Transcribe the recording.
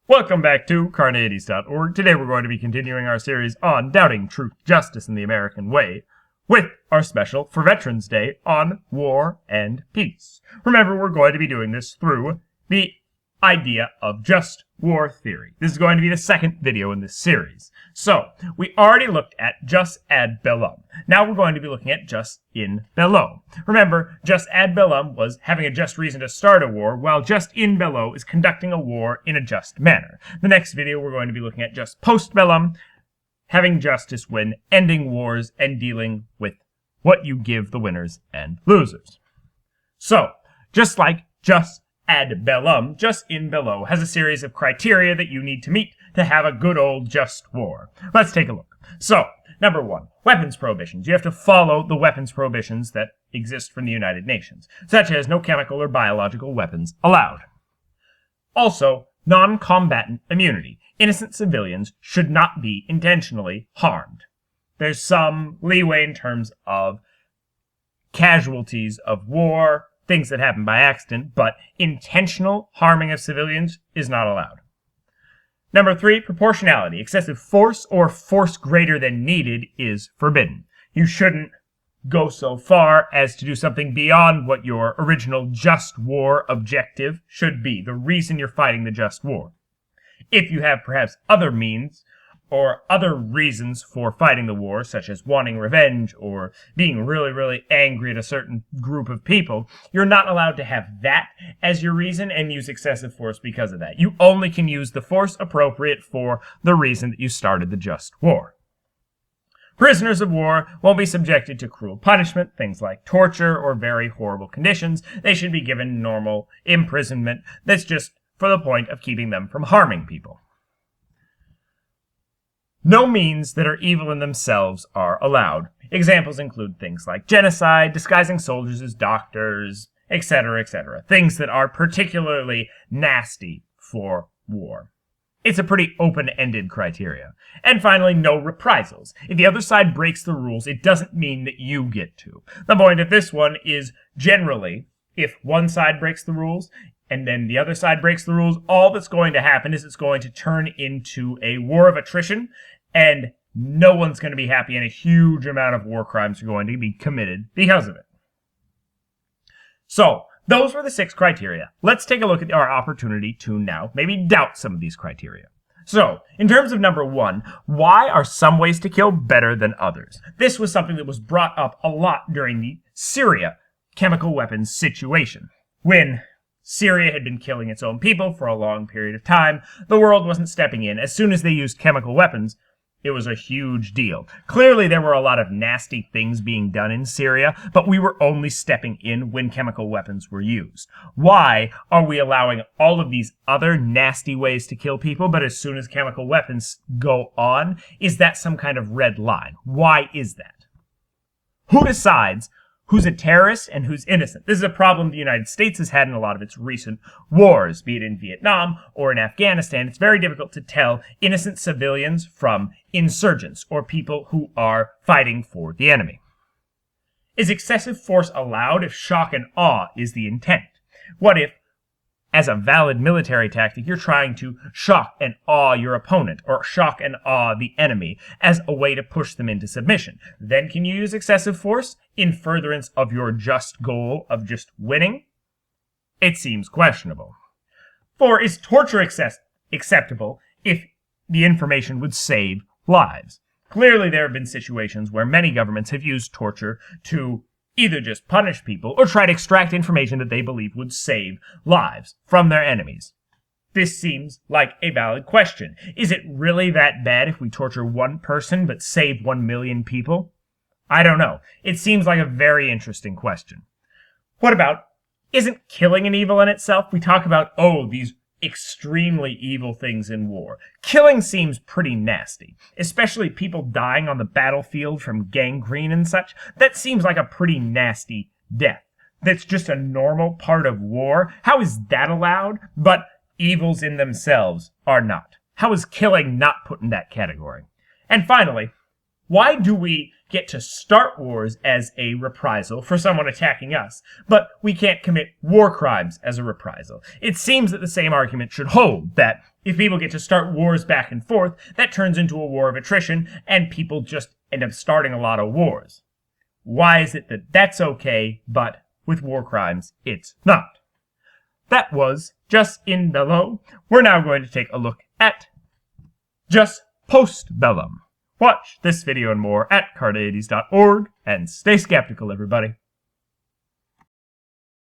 Welcome back to Carneades.org. Today we're going to be continuing our series on doubting truth, justice, and the American way with our special for Veterans Day on war and peace. Remember, we're going to be doing this through the idea of just war theory. This is going to be the second video in this series. So, we already looked at jus ad bellum. Now we're going to be looking at jus in bello. Remember, jus ad bellum was having a just reason to start a war, while jus in bello is conducting a war in a just manner. The next video we're going to be looking at jus post bellum, having justice when ending wars and dealing with what you give the winners and losers. So, just like jus ad bellum, jus in bello has a series of criteria that you need to meet to have a good old just war. Let's take a look. So, number one, weapons prohibitions. You have to follow the weapons prohibitions that exist from the United Nations, such as no chemical or biological weapons allowed. Also, non-combatant immunity. Innocent civilians should not be intentionally harmed. There's some leeway in terms of casualties of war, things that happen by accident, but intentional harming of civilians is not allowed. Number three, proportionality. Excessive force or force greater than needed is forbidden. You shouldn't go so far as to do something beyond what your original just war objective should be, the reason you're fighting the just war. If you have perhaps other means or other reasons for fighting the war, such as wanting revenge or being really, really angry at a certain group of people, you're not allowed to have that as your reason and use excessive force because of that. You only can use the force appropriate for the reason that you started the just war. Prisoners of war won't be subjected to cruel punishment, things like torture or very horrible conditions. They should be given normal imprisonment that's just for the point of keeping them from harming people. No means that are evil in themselves are allowed. Examples include things like genocide, disguising soldiers as doctors, etc., etc. Things that are particularly nasty for war. It's a pretty open-ended criteria. And finally, no reprisals. If the other side breaks the rules, it doesn't mean that you get to. The point of this one is generally, if one side breaks the rules, and then the other side breaks the rules, all that's going to happen is it's going to turn into a war of attrition, and no one's going to be happy, and a huge amount of war crimes are going to be committed because of it. So, those were the 6 criteria. Let's take a look at our opportunity to now maybe doubt some of these criteria. So, in terms of number 1, why are some ways to kill better than others? This was something that was brought up a lot during the Syria chemical weapons situation. When Syria had been killing its own people for a long period of time, the world wasn't stepping in. As soon as they used chemical weapons, it was a huge deal. Clearly, there were a lot of nasty things being done in Syria, but we were only stepping in when chemical weapons were used. Why are we allowing all of these other nasty ways to kill people, but as soon as chemical weapons go on, is that some kind of red line? Why is that? Who decides who's a terrorist and who's innocent? This is a problem the United States has had in a lot of its recent wars, be it in Vietnam or in Afghanistan. It's very difficult to tell innocent civilians from insurgents or people who are fighting for the enemy. Is excessive force allowed if shock and awe is the intent? What if, as a valid military tactic, you're trying to shock and awe your opponent, or shock and awe the enemy, as a way to push them into submission? Then can you use excessive force in furtherance of your just goal of just winning? It seems questionable. 4, is torture acceptable if the information would save lives? Clearly there have been situations where many governments have used torture to either just punish people or try to extract information that they believe would save lives from their enemies. This seems like a valid question. Is it really that bad if we torture one person but save 1 million people? I don't know. It seems like a very interesting question. What about, isn't killing an evil in itself? We talk about, these extremely evil things in war. Killing seems pretty nasty, especially people dying on the battlefield from gangrene and such. That seems like a pretty nasty death. That's just a normal part of war. How is that allowed, but evils in themselves are not? How is killing not put in that category? And finally, why do we get to start wars as a reprisal for someone attacking us, but we can't commit war crimes as a reprisal. It seems that the same argument should hold, that if people get to start wars back and forth, that turns into a war of attrition, and people just end up starting a lot of wars. Why is it that that's okay, but with war crimes, it's not? That was Just in Bello. We're now going to take a look at Just Post Bellum. Watch this video and more at Carneades.org, and stay skeptical, everybody.